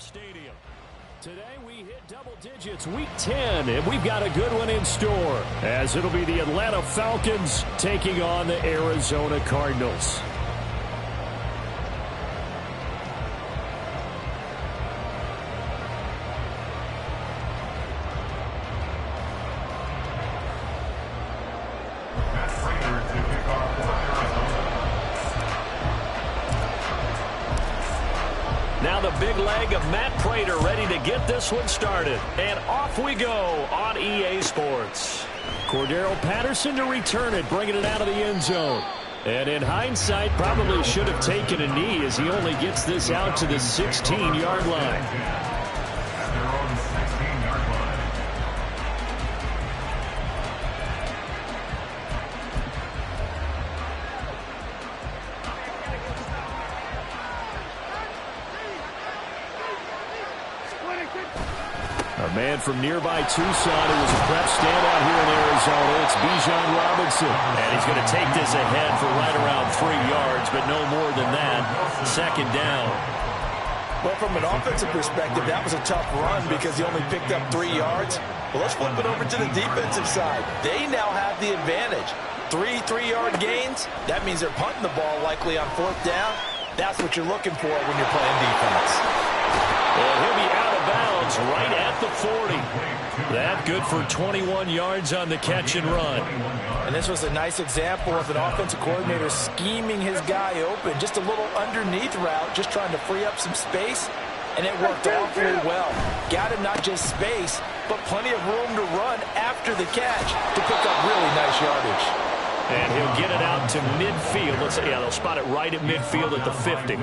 Stadium. Today we hit double digits, week 10, and we've got a good one in store, as it'll be the Atlanta Falcons taking on the Arizona Cardinals. Now the big leg of Matt Prater ready to get this one started. And off we go on EA Sports. Cordero Patterson to return it, bringing it out of the end zone. And in hindsight, probably should have taken a knee as he only gets this out to the 16-yard line. A man from nearby Tucson who was a prep standout here in Arizona. It's Bijan Robinson. And he's going to take this ahead for right around 3 yards, but no more than that. Second down. Well, from an offensive perspective, that was a tough run because he only picked up 3 yards. Well, let's flip it over to the defensive side. They now have the advantage. 3 3-yard gains. That means they're punting the ball likely on 4th down. That's what you're looking for when you're playing defense. And he'll be out of bounds right at the 40. That good for 21 yards on the catch and run. And this was a nice example of an offensive coordinator scheming his guy open. Just a little underneath route, just trying to free up some space. And it worked awfully well. Got him not just space, but plenty of room to run after the catch to pick up really nice yardage. And he'll get it out to midfield. They'll spot it right at midfield at the 50.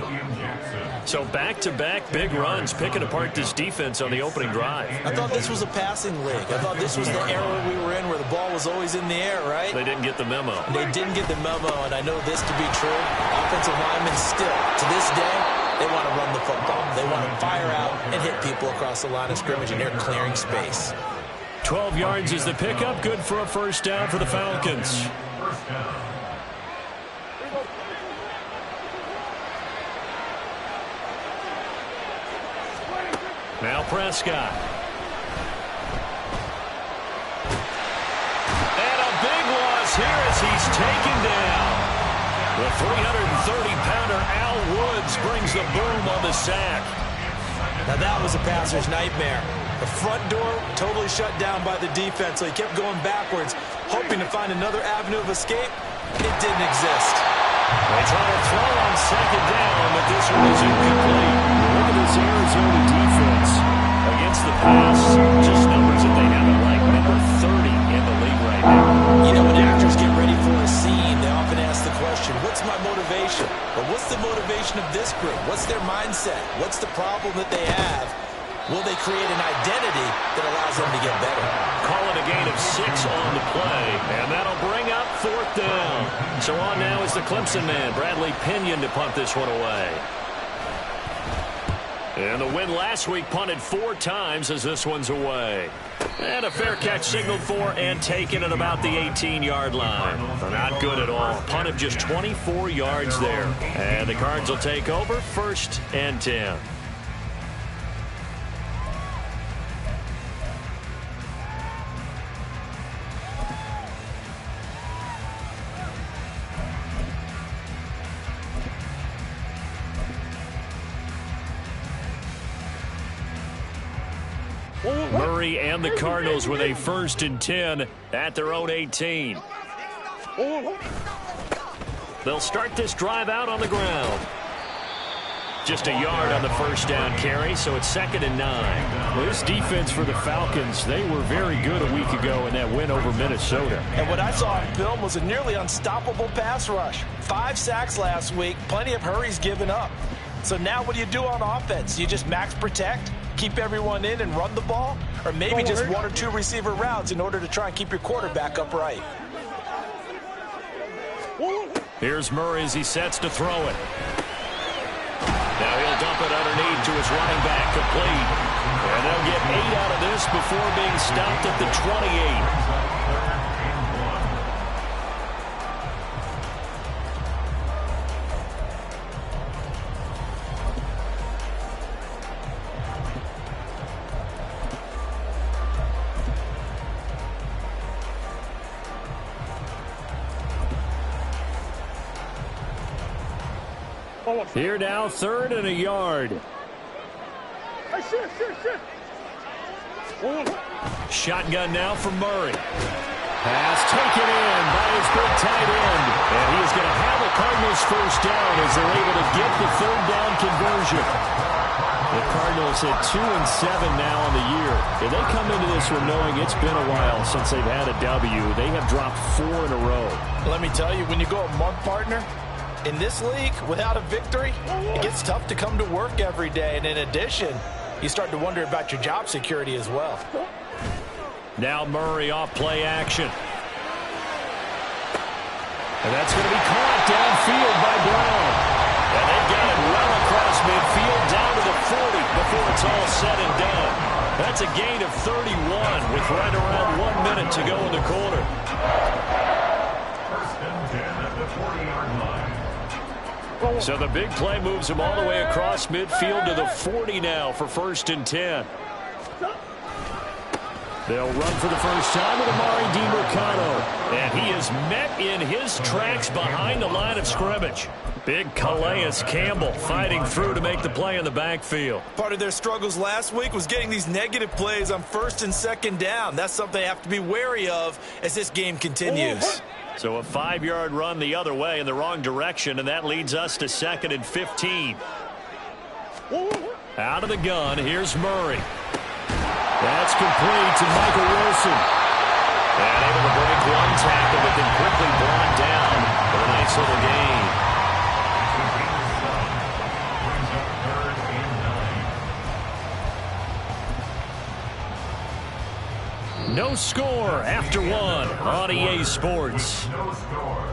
So back-to-back big runs, picking apart this defense on the opening drive. I thought this was a passing league. I thought this was the era we were in where the ball was always in the air, right? They didn't get the memo. They didn't get the memo, and I know this to be true. Offensive linemen still, to this day, they want to run the football. They want to fire out and hit people across the line of scrimmage, and they're clearing space. 12 yards is the pickup. Good for a first down for the Falcons. Now Prescott. And a big loss here as he's taken down. The 330-pounder Al Woods brings the boom on the sack. Now that was a passer's nightmare. The front door totally shut down by the defense, so he kept going backwards, hoping to find another avenue of escape. It didn't exist. They try to throw on second down, but this one is incomplete. Look at this Arizona defense against the pass. Just numbers that they haven't liked. Number 30 in the league right now. You know, when actors get ready for a scene, they often ask the question, what's my motivation? But what's the motivation of this group? What's their mindset? What's the problem that they have? Will they create an identity that allows them to get better? Call it a gain of 6 on the play, and that'll bring up 4th down. So on now is the Clemson man, Bradley Pinion, to punt this one away. And the win last week punted 4 times as this one's away. And a fair catch signaled for and taken at about the 18-yard line. Not good at all. Punt of just 24 yards there. And the Cards will take over 1st and 10. Murray and the Cardinals with a 1st and 10 at their own 18. They'll start this drive out on the ground. Just a yard on the first down carry, so it's 2nd and 9. Well, this defense for the Falcons, they were very good a week ago in that win over Minnesota. And what I saw on film was a nearly unstoppable pass rush. 5 sacks last week, plenty of hurries given up. So now what do you do on offense? You just max protect, keep everyone in and run the ball? Or maybe just 1 or 2 receiver routes in order to try and keep your quarterback upright? Here's Murray as he sets to throw it. Now he'll dump it underneath to his running back, complete. And they'll get 8 out of this before being stopped at the 28. Here now, 3rd and a yard. Shotgun now for Murray. Pass taken in by his big tight end. And he is going to have a Cardinals first down as they're able to get the 3rd down conversion. The Cardinals at 2-7 now on the year. And they come into this one knowing it's been a while since they've had a W. They have dropped 4 in a row. Let me tell you, when you go a month partner, in this league, without a victory, it gets tough to come to work every day. And in addition, you start to wonder about your job security as well. Now Murray off play action. And that's going to be caught downfield by Brown. And they've got it well across midfield down to the 40 before it's all said and done. That's a gain of 31 with right around 1 minute to go in the quarter. First and 10 at the 40-yard line. So the big play moves him all the way across midfield to the 40 now for 1st and 10. They'll run for the first time with Amari DiMercado. And he is met in his tracks behind the line of scrimmage. Big Calais Campbell fighting through to make the play in the backfield. Part of their struggles last week was getting these negative plays on 1st and 2nd down. That's something they have to be wary of as this game continues. So a 5-yard run the other way in the wrong direction, and that leads us to 2nd and 15. Out of the gun, here's Murray. That's complete to Michael Wilson. And able to break 1 tackle, but then quickly brought down for a nice little gain. No score after 1 on EA Sports. No score.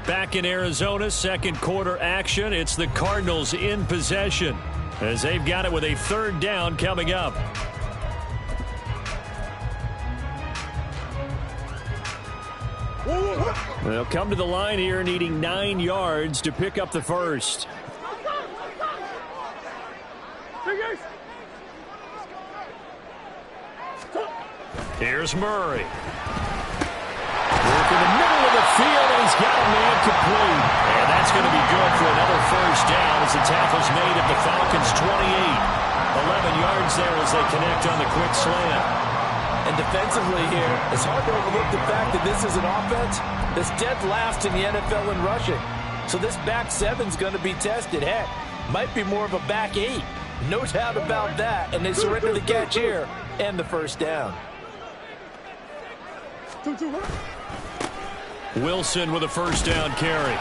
Back in Arizona, 2nd quarter action. It's the Cardinals in possession as they've got it with a 3rd down coming up. They'll come to the line here needing 9 yards to pick up the first. Here's Murray. Work in the middle of the field, and he's got a man complete. And that's going to be good for another first down as the tackle's made at the Falcons' 28. 11 yards there as they connect on the quick slant. And defensively here, it's hard to overlook the fact that this is an offense that's dead last in the NFL in rushing. So this back 7's going to be tested. Heck, might be more of a back 8. No doubt about that. And they surrender the catch here and the first down. Wilson with a first down carry.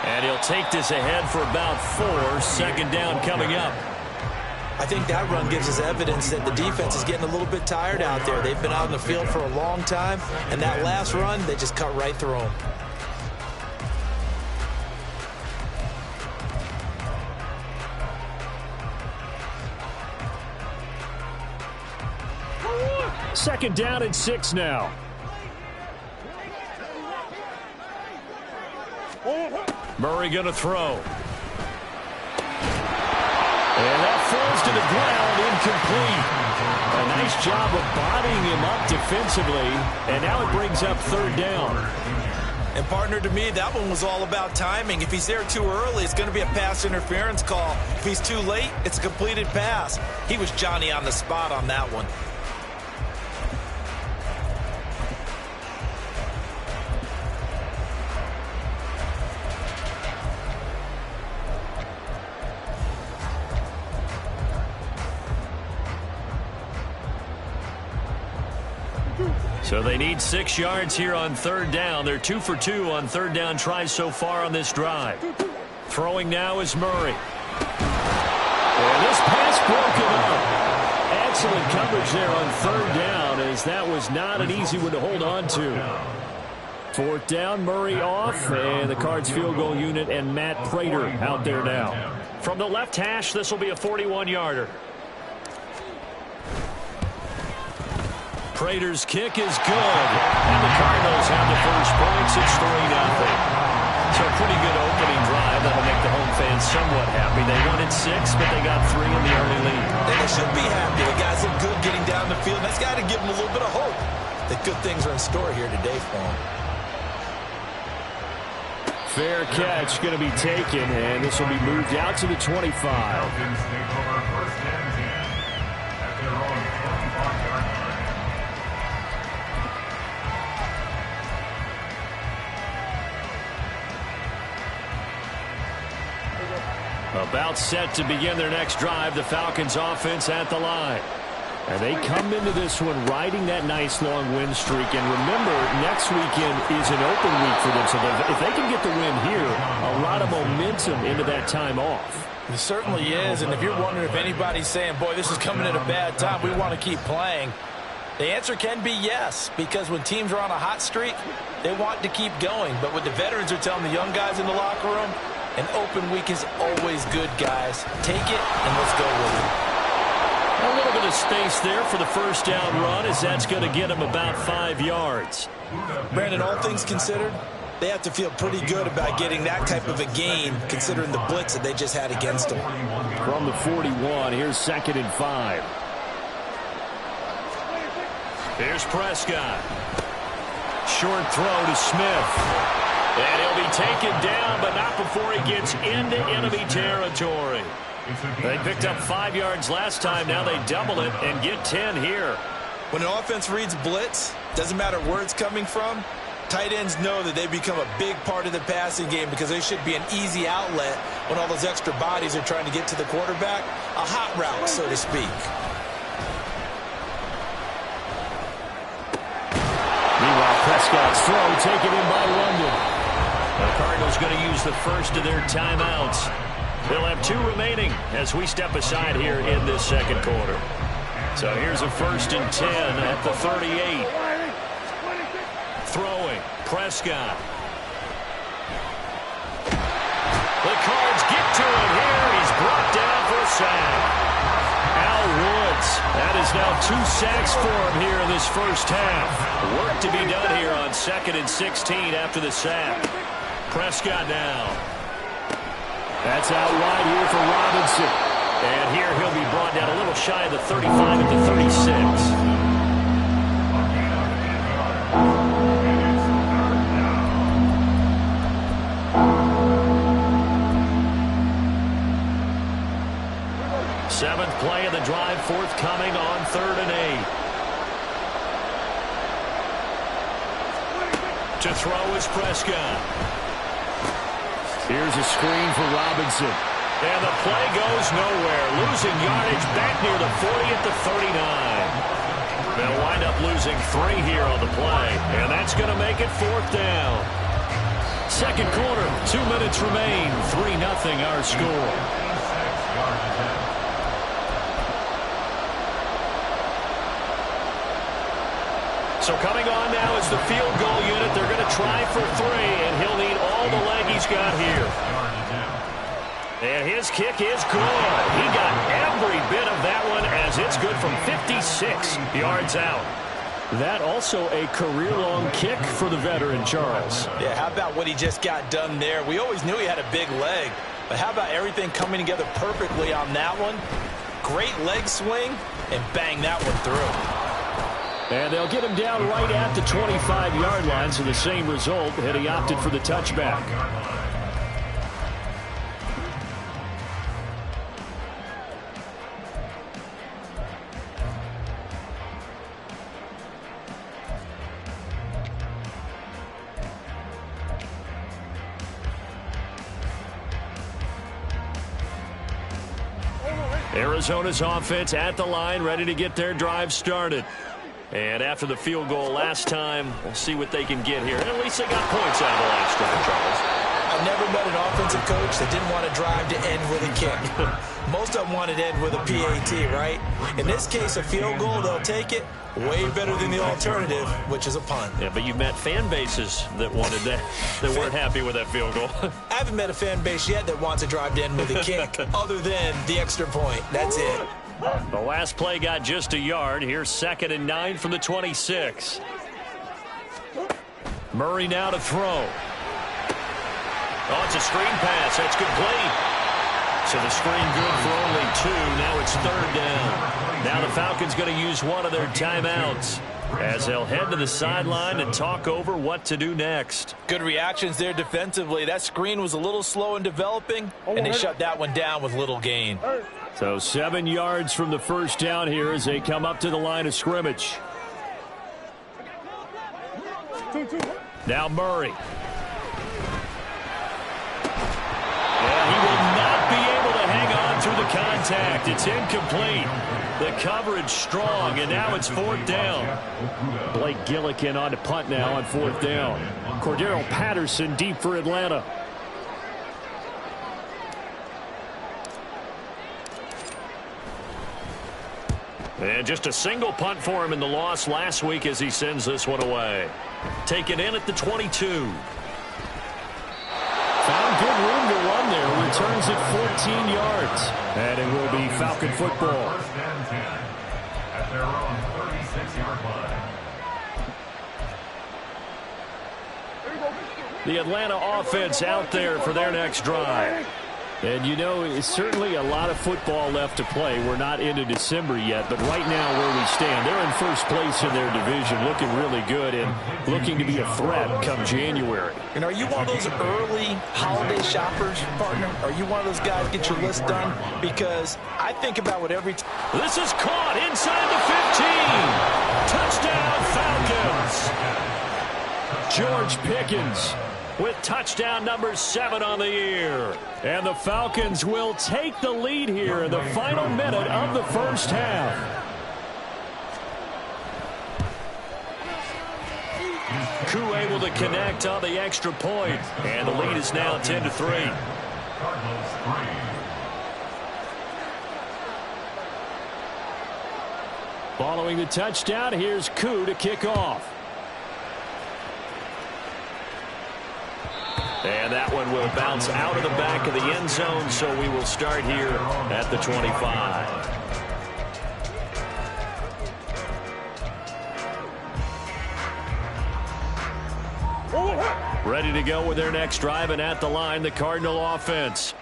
And he'll take this ahead for about 4. 2nd down coming up. I think that run gives us evidence that the defense is getting a little bit tired out there. They've been out in the field for a long time, and that last run, they just cut right through them. Second down and 6 now. Murray going to throw. And that falls to the ground, incomplete. A nice job of bodying him up defensively, and now it brings up 3rd down. And partner, to me, that one was all about timing. If he's there too early, it's going to be a pass interference call. If he's too late, it's a completed pass. He was Johnny on the spot on that one. So they need 6 yards here on 3rd down. They're 2 for 2 on 3rd down tries so far on this drive. Throwing now is Murray. And this pass broken up. Excellent coverage there on 3rd down, as that was not an easy one to hold on to. 4th down, Murray off, and the Cards field goal unit and Matt Prater out there now. From the left hash, this will be a 41-yarder. Prater's kick is good, and the Cardinals have the first points. It's 3-0. So a pretty good opening drive. That'll make the home fans somewhat happy. They wanted 6, but they got 3 in the early lead. And they should be happy. The guys look good getting down the field. That's got to give them a little bit of hope that good things are in store here today for them. Fair catch going to be taken, and this will be moved out to the 25. Falcons take over first and 10 at their own 25-yard line. About set to begin their next drive, the Falcons offense at the line. And they come into this one riding that nice long win streak. And remember, next weekend is an open week for them. So if they can get the win here, a lot of momentum into that time off. It certainly is. And if you're wondering if anybody's saying, boy, this is coming at a bad time, we want to keep playing, the answer can be yes. Because when teams are on a hot streak, they want to keep going. But what the veterans are telling the young guys in the locker room, an open week is always good, guys. Take it and let's go with it. A little bit of space there for the first down run, as that's going to get him about 5 yards. Brandon, all things considered, they have to feel pretty good about getting that type of a gain, considering the blitz that they just had against them. From the 41, here's 2nd and 5. Here's Prescott. Short throw to Smith. And he'll be taken down, but not before he gets into enemy territory. They picked up 5 yards last time. Now they double it and get 10 here. When an offense reads blitz, doesn't matter where it's coming from, tight ends know that they become a big part of the passing game because they should be an easy outlet when all those extra bodies are trying to get to the quarterback. A hot route, so to speak. Meanwhile, Prescott's throw taken in by London. The Cardinals going to use the first of their timeouts. They'll have 2 remaining as we step aside here in this second quarter. So here's a 1st and 10 at the 38. Throwing, Prescott. The Cards get to him here. He's brought down for a sack. Al Woods. That is now 2 sacks for him here in this first half. Work to be done here on 2nd and 16 after the sack. Prescott now. That's out wide here for Robinson. And here he'll be brought down a little shy of the 35 at the 36. Seventh play of the drive forthcoming on 3rd and 8. To throw is Prescott. Here's a screen for Robinson. And the play goes nowhere. Losing yardage back near the 40 at the 39. They'll wind up losing 3 here on the play. And that's going to make it 4th down. Second quarter, 2 minutes remain. 3-0 our score. So coming on now is the field goal unit. They're going to try for 3, and he'll need all the leg he's got here. And his kick is good. He got every bit of that one as it's good from 56 yards out. That also a career-long kick for the veteran, Charles. Yeah, how about what he just got done there? We always knew he had a big leg, but how about everything coming together perfectly on that one? Great leg swing, and bang that one through. And they'll get him down right at the 25-yard line, so the same result, and he opted for the touchback. Arizona's offense at the line, ready to get their drive started. And after the field goal last time, we'll see what they can get here. And at least they got points out of the last drive, Charles. I've never met an offensive coach that didn't want to drive to end with a kick. Most of them wanted to end with a PAT, right? In this case, a field goal, they'll take it. Way better than the alternative, which is a punt. Yeah, but you've met fan bases that wanted that, that weren't happy with that field goal. I haven't met a fan base yet that wants to drive to end with a kick, other than the extra point. That's it. The last play got just a yard. Here's 2nd and 9 from the 26. Murray now to throw. Oh, it's a screen pass. That's complete. So the screen good for only 2. Now it's 3rd down. Now the Falcons going to use one of their timeouts. as they'll head to the sideline and talk over what to do next. Good reactions there defensively. That screen was a little slow in developing, and they shut that one down with little gain. So 7 yards from the first down here as they come up to the line of scrimmage. Now Murray. Yeah, he will not be able to hang on through the contact. It's incomplete. The coverage strong, and now it's 4th down. Blake Gillikin on to punt now on 4th down. Cordero Patterson deep for Atlanta. And just a single punt for him in the loss last week as he sends this one away. Taken in at the 22. Found good room to run there. Returns it 14 yards. And it will be Falcon football. First and 10 at their own 36-yard line. The Atlanta offense out there for their next drive. And, you know, it's certainly a lot of football left to play. We're not into December yet, but right now where we stand, they're in first place in their division, looking really good and looking to be a threat come January. And are you one of those early holiday shoppers, partner? Are you one of those guys get your list done? Because I think about what every time. This is caught inside the 15. Touchdown, Falcons. George Pickens with touchdown number 7 on the year. And the Falcons will take the lead here in the final minute of the first half. Koo able to connect on the extra point. And the lead is now 10-3. Cardinals 3. Following the touchdown, here's Koo to kick off. And that one will bounce out of the back of the end zone, so we will start here at the 25. Ready to go with their next drive, and at the line, the Cardinal offense.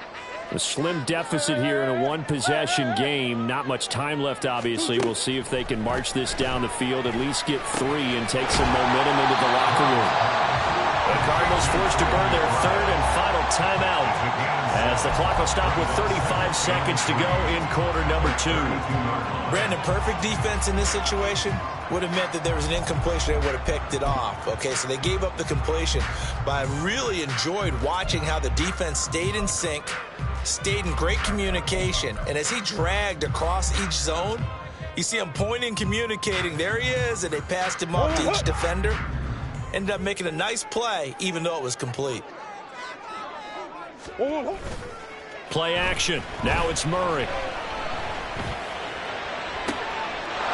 A slim deficit here in a one-possession game. Not much time left, obviously. We'll see if they can march this down the field, at least get 3, and take some momentum into the locker room. The Cardinals forced to burn their 3rd and final timeout as the clock will stop with 35 seconds to go in quarter number 2. Brandon, perfect defense in this situation would have meant that there was an incompletion. They would have picked it off. Okay, so they gave up the completion. But I really enjoyed watching how the defense stayed in sync, stayed in great communication. And as he dragged across each zone, you see him pointing, communicating. There he is, and they passed him off to each defender. Ended up making a nice play, even though it was complete. Play action. Now it's Murray.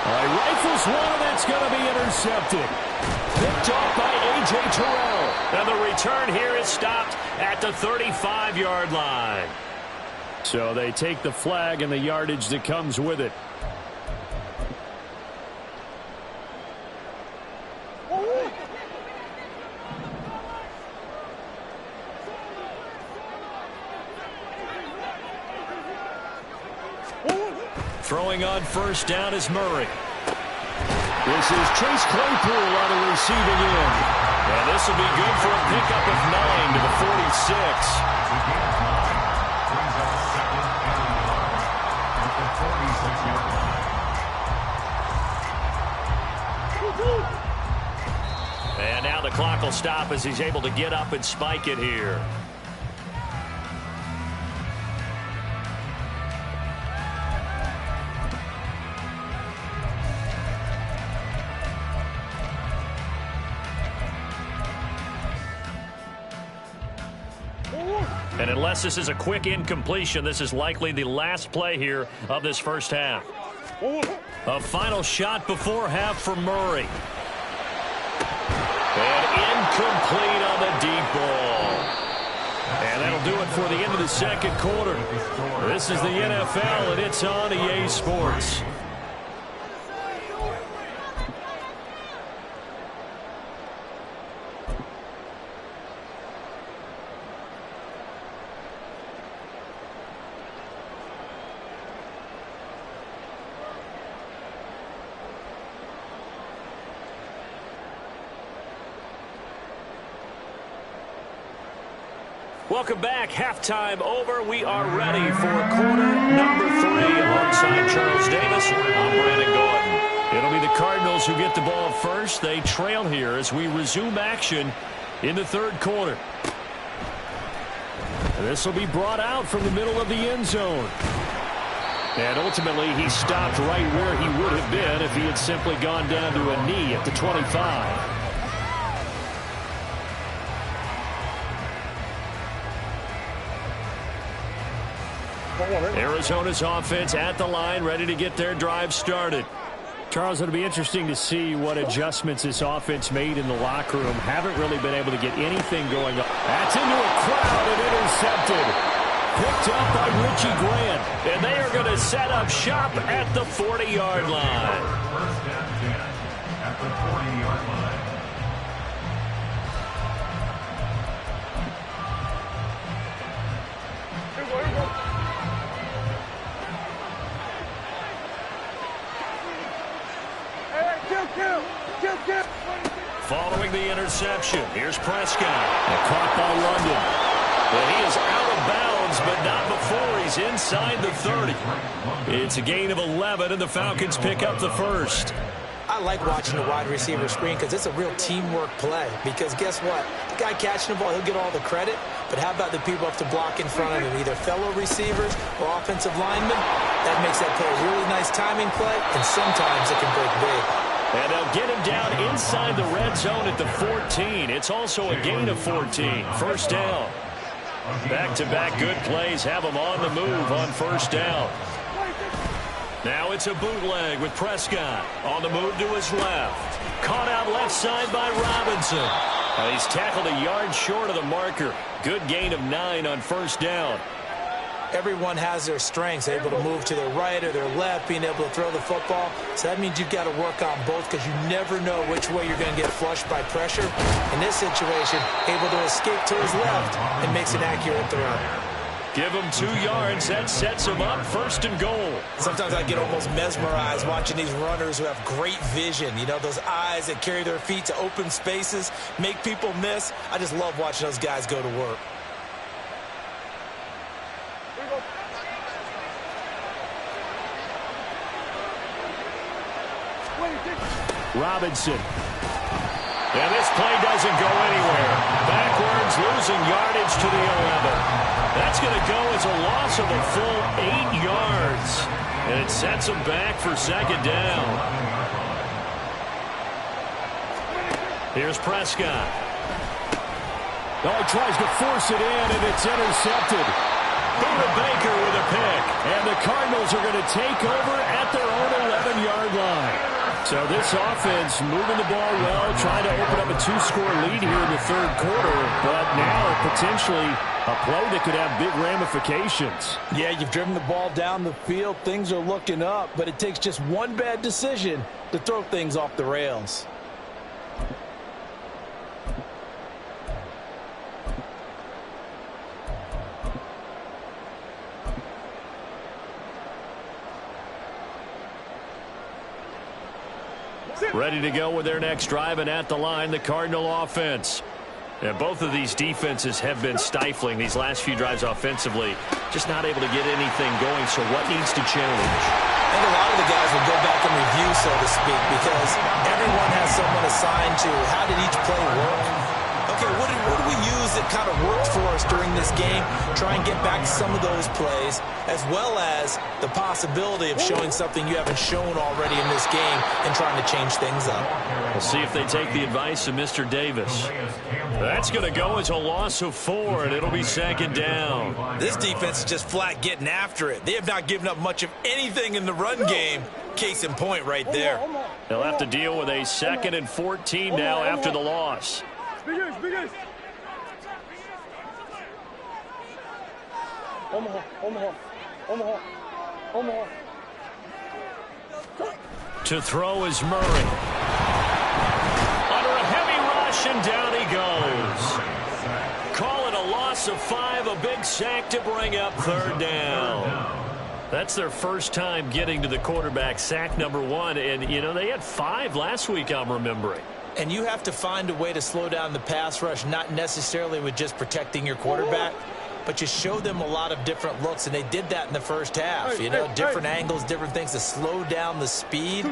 Rifles one, and that's going to be intercepted. Picked off by A.J. Terrell. And the return here is stopped at the 35-yard line. So they take the flag and the yardage that comes with it. Throwing on first down is Murray. This is Chase Claypool on the receiving end. And this will be good for a pickup of 9 to the 46. Brings up 2nd and 11 at the 46-yard line. And now the clock will stop as he's able to get up and spike it here. And unless this is a quick incompletion, this is likely the last play here of this first half. A final shot before half for Murray. And incomplete on the deep ball. And that'll do it for the end of the second quarter. This is the NFL, and it's on EA Sports. Welcome back. Halftime over. We are ready for quarter number 3 alongside Charles Davis. I'm Brandon Gordon. It'll be the Cardinals who get the ball first. They trail here as we resume action in the third quarter. This will be brought out from the middle of the end zone. And ultimately, he stopped right where he would have been if he had simply gone down to a knee at the 25. Arizona's offense at the line, ready to get their drive started. Charles, it'll be interesting to see what adjustments this offense made in the locker room. Haven't really been able to get anything going on. That's into a crowd and intercepted. Picked up by Richie Grant. And they are going to set up shop at the 40-yard line. First and 10 at the 40-yard line. Following the interception, here's Prescott. And caught by London. And he is out of bounds, but not before he's inside the 30. It's a gain of 11, and the Falcons pick up the first. I like watching the wide receiver screen because it's a real teamwork play. Because guess what? The guy catching the ball, he'll get all the credit. But how about the people up to block in front of him, either fellow receivers or offensive linemen? That makes that play a really nice timing play, and sometimes it can break big. And they'll get him down inside the red zone at the 14. It's also a gain of 14. First down. Back-to-back good plays have him on the move on first down. Now it's a bootleg with Prescott on the move to his left. Caught out left side by Robinson. He's tackled a yard short of the marker. Good gain of 9 on first down. Everyone has their strengths, able to move to their right or their left, being able to throw the football. So that means you've got to work on both because you never know which way you're going to get flushed by pressure. In this situation, able to escape to his left and makes an accurate throw. Give him 2 yards. That sets him up first and goal. Sometimes I get almost mesmerized watching these runners who have great vision. You know, those eyes that carry their feet to open spaces, make people miss. I just love watching those guys go to work. Robinson. And this play doesn't go anywhere. Backwards, losing yardage to the 11. That's going to go as a loss of a full 8 yards. And it sets him back for second down. Here's Prescott. Oh, he tries to force it in, and it's intercepted. Buda Baker with a pick. And the Cardinals are going to take over at their own 11-yard line. So this offense moving the ball well, trying to open up a 2-score lead here in the third quarter, but now potentially a play that could have big ramifications. Yeah, you've driven the ball down the field. Things are looking up, but it takes just one bad decision to throw things off the rails. Ready to go with their next drive, and at the line, the Cardinal offense. And both of these defenses have been stifling these last few drives offensively. Just not able to get anything going, so what needs to change? I think a lot of the guys will go back and review, so to speak, because everyone has someone assigned to how did each play work. Okay, what do we use that kind of worked for us during this game? Try and get back to some of those plays, as well as the possibility of showing something you haven't shown already in this game and trying to change things up. We'll see if they take the advice of Mr. Davis. That's going to go as a loss of 4, and it'll be second down. This defense is just flat getting after it. They have not given up much of anything in the run game. Case in point right there. They'll have to deal with a 2nd and 14 now after the loss. To throw is Murray. Under a heavy rush, and down he goes. Call it a loss of 5, a big sack to bring up third down. That's their first time getting to the quarterback, sack number 1. And, you know, they had 5 last week, I'm remembering. And you have to find a way to slow down the pass rush, not necessarily with just protecting your quarterback, but you show them a lot of different looks, and they did that in the first half. You know, different angles, different things to slow down the speed.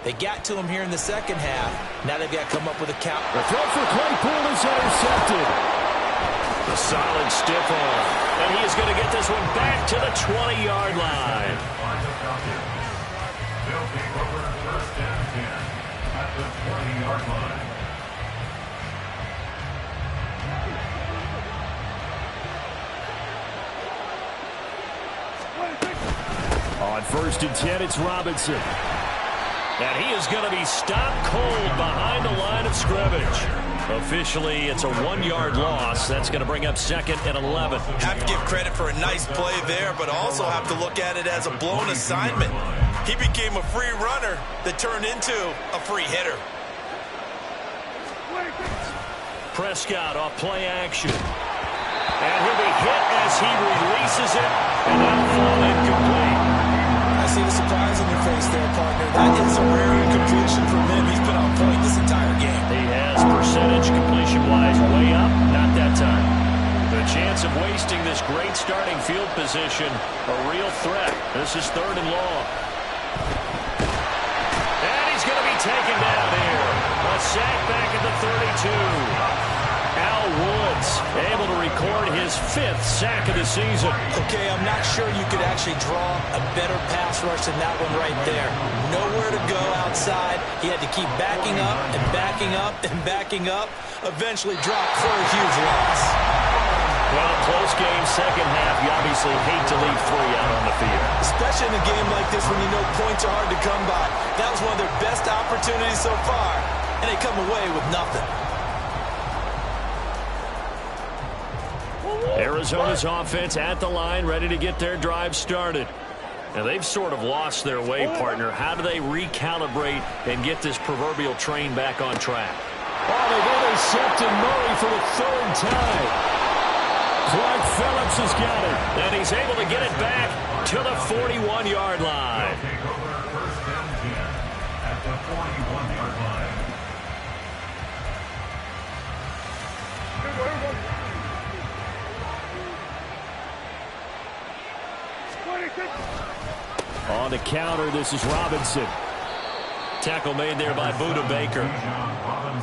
They got to him here in the second half. Now they've got to come up with a count. The throw for Claypool is intercepted. A solid stiff arm. And he is going to get this one back to the 20-yard line. They'll take over first and 10 at the 20-yard line. On first and 10, it's Robinson. And he is going to be stopped cold behind the line of scrimmage. Officially, it's a 1-yard loss. That's going to bring up second and 11. Have to give credit for a nice play there, but also have to look at it as a blown assignment. He became a free runner that turned into a free hitter. Prescott off play action. And he'll be hit as he releases it. And that'll fall incomplete. I see the surprise on your face there, partner. That is a rare incompletion from him. He's been on point this entire game. He has percentage completion-wise way up. Not that time. The chance of wasting this great starting field position, a real threat. This is third and long. And he's going to be taken down here. A sack back at the 32. Al Woods able to record his 5th sack of the season. Okay, I'm not sure you could actually draw a better pass rush than that one right there. Nowhere to go outside. He had to keep backing up and backing up and backing up. Eventually dropped for a huge loss. Well, close game, second half. You obviously hate to leave 3 out on the field. Especially in a game like this when you know points are hard to come by. That was one of their best opportunities so far, and they come away with nothing. Arizona's offense at the line, ready to get their drive started. Now, they've sort of lost their way, partner. How do they recalibrate and get this proverbial train back on track? Oh, they've intercepted Murray for the 3rd time. Clark Phillips has got it. And he's able to get it back to the 41-yard line. Take over first and 10 at the 41-yard line. On the counter, this is Robinson. Tackle made there by Buda Baker.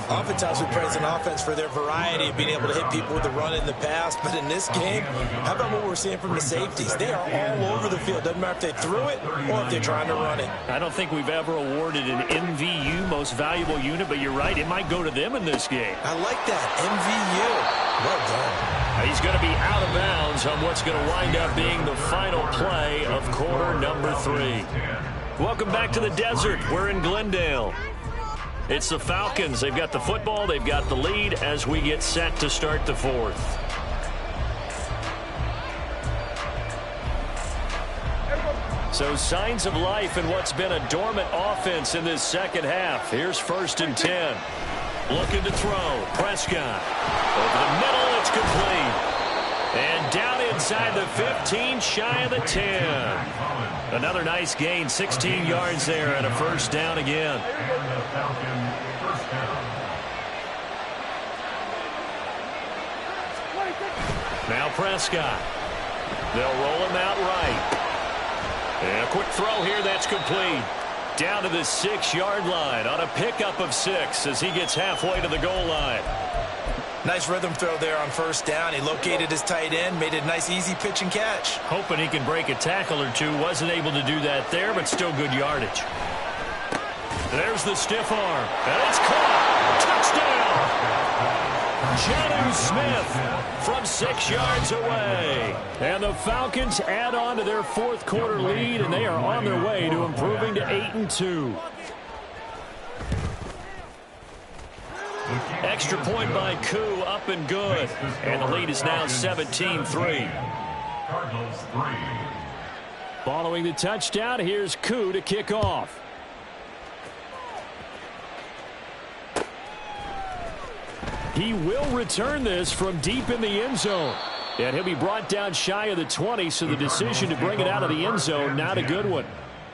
Oftentimes we praise an offense for their variety of being able to hit people with the run in the pass, but in this game, how about what we're seeing from the safeties? They are all over the field. Doesn't matter if they threw it or if they're trying to run it. I don't think we've ever awarded an MVU, most valuable unit, but you're right, it might go to them in this game. I like that, MVU. Well done. He's going to be out of bounds on what's going to wind up being the final play of quarter number 3. Welcome back to the desert. We're in Glendale. It's the Falcons. They've got the football. They've got the lead as we get set to start the 4th. So signs of life in what's been a dormant offense in this second half. Here's first and 10. Looking to throw. Prescott. Over the middle. It's complete. And down inside the 15, shy of the 10. Another nice gain, 16 yards there, and a first down again. Now Prescott. They'll roll him out right. And a quick throw here, that's complete. Down to the 6-yard line on a pickup of 6 as he gets halfway to the goal line. Nice rhythm throw there on first down. He located his tight end, made it a nice easy pitch and catch. Hoping he can break a tackle or two. Wasn't able to do that there, but still good yardage. There's the stiff arm. And it's caught. Touchdown. Jonnu Smith from 6 yards away. And the Falcons add on to their 4th quarter lead, and they are on their way to improving to 8-2. Extra point by Koo, up and good. And the lead is now 17-3. Cardinals 3. Following the touchdown, here's Koo to kick off. He will return this from deep in the end zone. And he'll be brought down shy of the 20, so the decision to bring it out of the end zone, not a good one.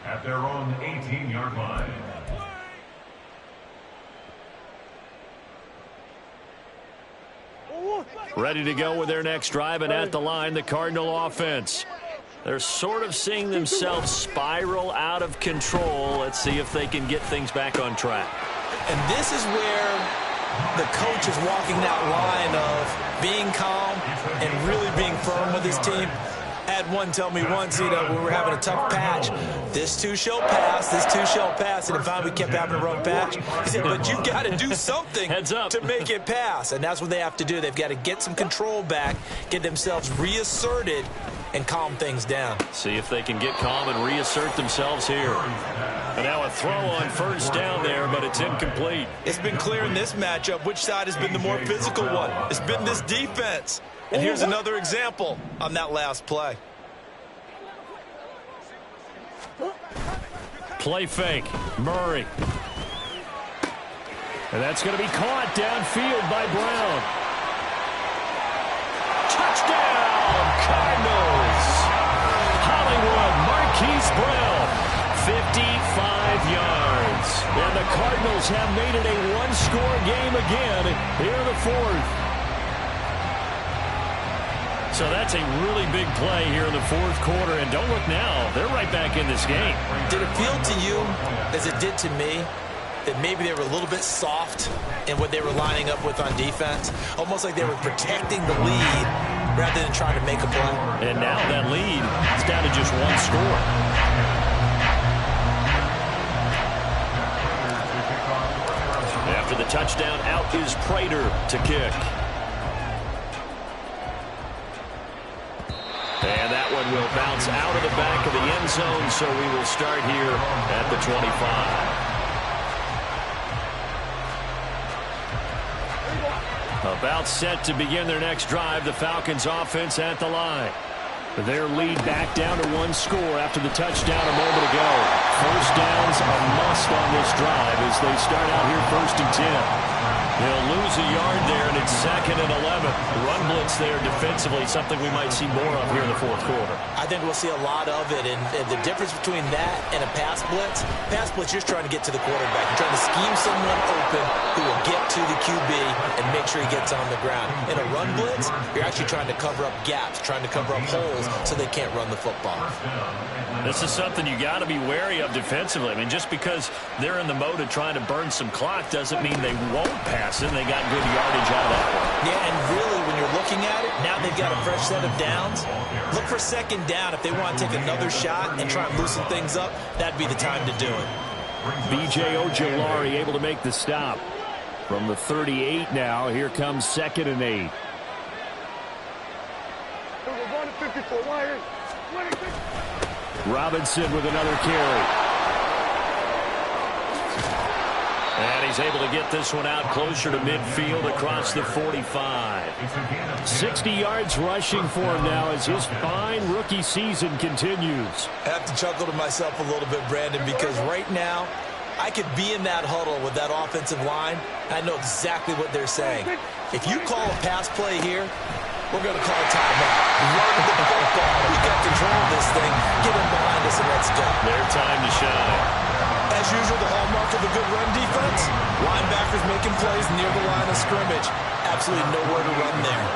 At their own 18-yard line. Ready to go with their next drive, and at the line, the Cardinal offense. They're sort of seeing themselves spiral out of control. Let's see if they can get things back on track. And this is where the coach is walking that line of being calm and really being firm with his team. I had one tell me once, when we were having a tough patch, this too shall pass, this too shall pass. And finally we kept having a rough patch. He said, but you've got to do something to make it pass. And that's what they have to do. They've got to get some control back, get themselves reasserted, and calm things down. See if they can get calm and reassert themselves here. And now a throw on first down there, but it's incomplete. It's been clear in this matchup which side has been the more physical one. It's been this defense. And here's another example on that last play. Play fake. Murray. And that's going to be caught downfield by Brown. Touchdown, Cardinals. Hollywood Marquise Brown, 55 yards. And the Cardinals have made it a one-score game again here in the fourth. So that's a really big play here in the fourth quarter. And don't look now, they're right back in this game. Did it feel to you, as it did to me, that maybe they were a little bit soft in what they were lining up with on defense? Almost like they were protecting the lead rather than trying to make a play. And now that lead is down to just one score. After the touchdown, out is Prater to kick. And that one will bounce out of the back of the end zone, so we will start here at the 25. About set to begin their next drive, the Falcons offense at the line. Their lead back down to one score after the touchdown a moment ago. First down's a must on this drive as they start out here 1st and 10. They'll lose a yard there, and it's 2nd and 11. Run blitz there defensively, something we might see more of here in the fourth quarter. I think we'll see a lot of it, and the difference between that and a pass blitz, you're just trying to get to the quarterback. You're trying to scheme someone open who will get to the QB and make sure he gets on the ground. In a run blitz, you're actually trying to cover up gaps, trying to cover up holes so they can't run the football. This is something you got to be wary of defensively. I mean, just because they're in the mode of trying to burn some clock doesn't mean they won't pass it. They got good yardage out of that one. Yeah, and really, when you're looking at it, now they've got a fresh set of downs. Look for 2nd down. If they want to take another shot and try and loosen things up, that'd be the time to do it. B.J. Ojolari able to make the stop. From the 38 now, here comes 2nd and 8. Robinson with another carry. And he's able to get this one out closer to midfield across the 45. 60 yards rushing for him now as his fine rookie season continues. I have to chuckle to myself a little bit, Brandon, because right now I could be in that huddle with that offensive line. I know exactly what they're saying. If you call a pass play here, we're going to call a timeout. Run the football. We got control of this thing. Get him behind us and let's go. Their time to shine. As usual, the hallmark of a good run defense, linebackers making plays near the line of scrimmage. Absolutely nowhere to run there.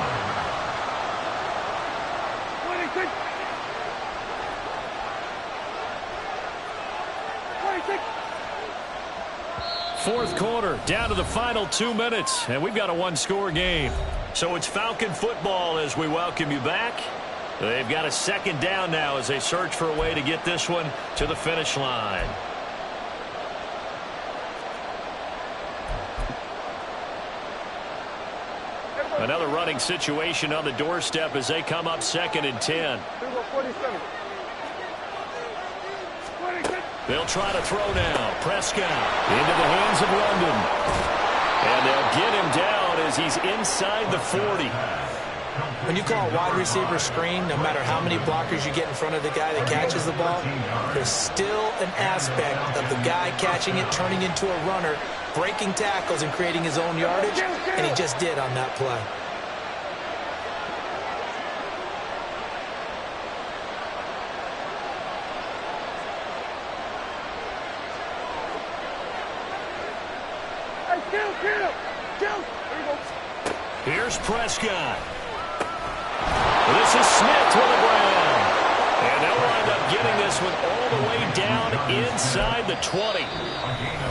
Fourth quarter, down to the final 2 minutes, and we've got a one-score game. So it's Falcon football as we welcome you back. They've got a 2nd down now as they search for a way to get this one to the finish line. Another running situation on the doorstep as they come up 2nd and 10. They'll try to throw now. Prescott into the hands of London. And they'll get him down as he's inside the 40. When you call a wide receiver screen, no matter how many blockers you get in front of the guy that catches the ball, there's still an aspect of the guy catching it, turning into a runner, breaking tackles and creating his own yardage, and he just did on that play. Here's Prescott. This is Smith with a grab. And they'll wind up getting this one all the way down inside the 20.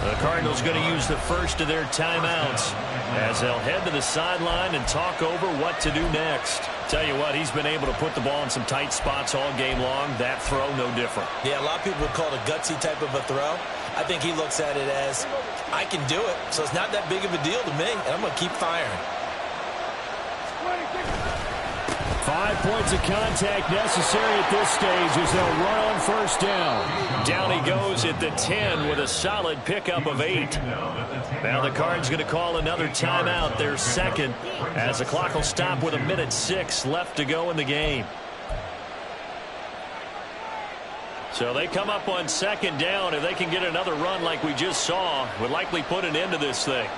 The Cardinals going to use the first of their timeouts as they'll head to the sideline and talk over what to do next. Tell you what, he's been able to put the ball in some tight spots all game long. That throw, no different. Yeah, a lot of people would call it a gutsy type of a throw. I think he looks at it as, I can do it, so it's not that big of a deal to me, and I'm going to keep firing. 5 points of contact necessary at this stage as they'll run on first down. Down he goes at the 10 with a solid pickup of 8. Now the Cards going to call another timeout, their second, as the clock will stop with 1:06 left to go in the game. So they come up on second down. If they can get another run like we just saw, would likely put an end to this thing.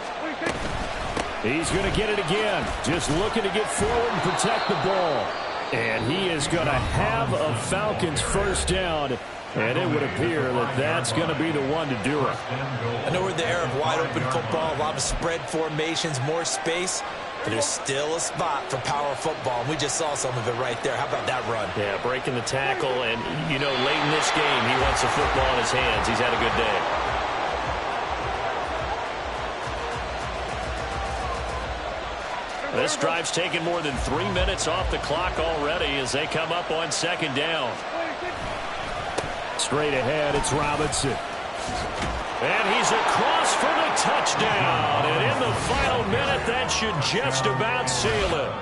He's going to get it again. Just looking to get forward and protect the ball. And he is going to have a Falcons first down. And it would appear that that's going to be the one to do it. I know we're in the era of wide-open football, a lot of spread formations, more space. But there's still a spot for power football. And we just saw some of it right there. How about that run? Yeah, breaking the tackle. And, you know, late in this game, he wants the football in his hands. He's had a good day. This drive's taken more than 3 minutes off the clock already as they come up on second down. Straight ahead, it's Robinson. And he's across for the touchdown. And in the final minute, that should just about seal it.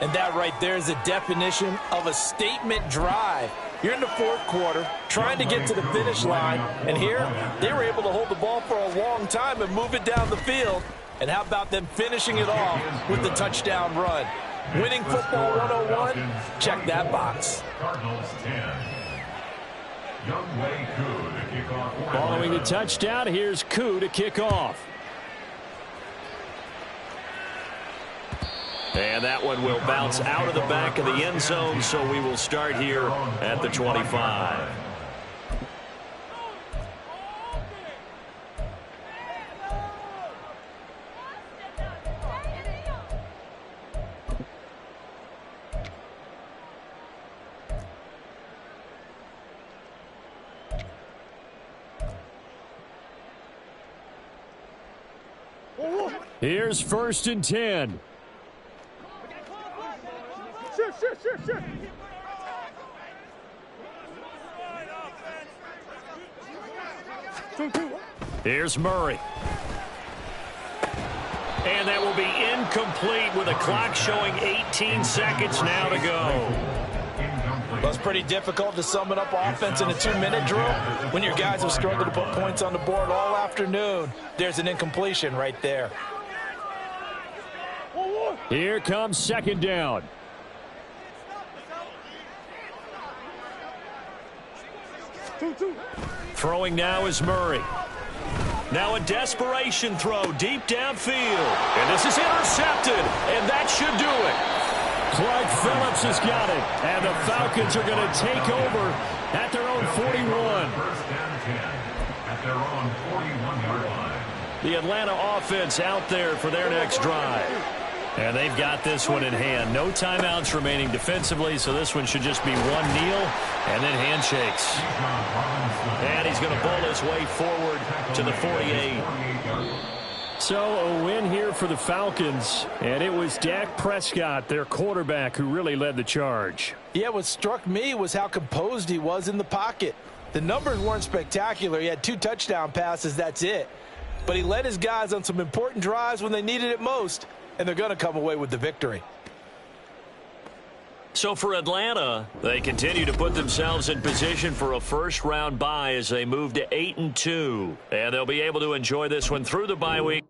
And that right there is the definition of a statement drive. You're in the fourth quarter, trying to get to the finish line. And here, they were able to hold the ball for a long time and move it down the field. And how about them finishing it off with the touchdown run? Winning football 101, check that box. Cardinals 10. Youngway Koo to kick off. Following the touchdown, here's Koo to kick off. And that one will bounce out of the back of the end zone, so we will start here at the 25. Here's 1st and 10. Here's Murray. And that will be incomplete with a clock showing 18 seconds now to go. Well, it's pretty difficult to sum it up offense in a 2-minute drill when your guys have struggled to put points on the board all afternoon. There's an incompletion right there. Here comes second down. Throwing now is Murray. Now a desperation throw deep downfield. And this is intercepted. And that should do it. Clark Phillips has got it. And the Falcons are going to take over at their own 41. First and 10 at their own 41-yard line. The Atlanta offense out there for their next drive. And they've got this one in hand. No timeouts remaining defensively, so this one should just be one kneel and then handshakes. And he's going to bowl his way forward to the 48. So a win here for the Falcons, and it was Dak Prescott, their quarterback, who really led the charge. Yeah, what struck me was how composed he was in the pocket. The numbers weren't spectacular. He had 2 touchdown passes, that's it. But he led his guys on some important drives when they needed it most. And they're going to come away with the victory. So for Atlanta, they continue to put themselves in position for a first-round bye as they move to 8-2. And they'll be able to enjoy this one through the bye week.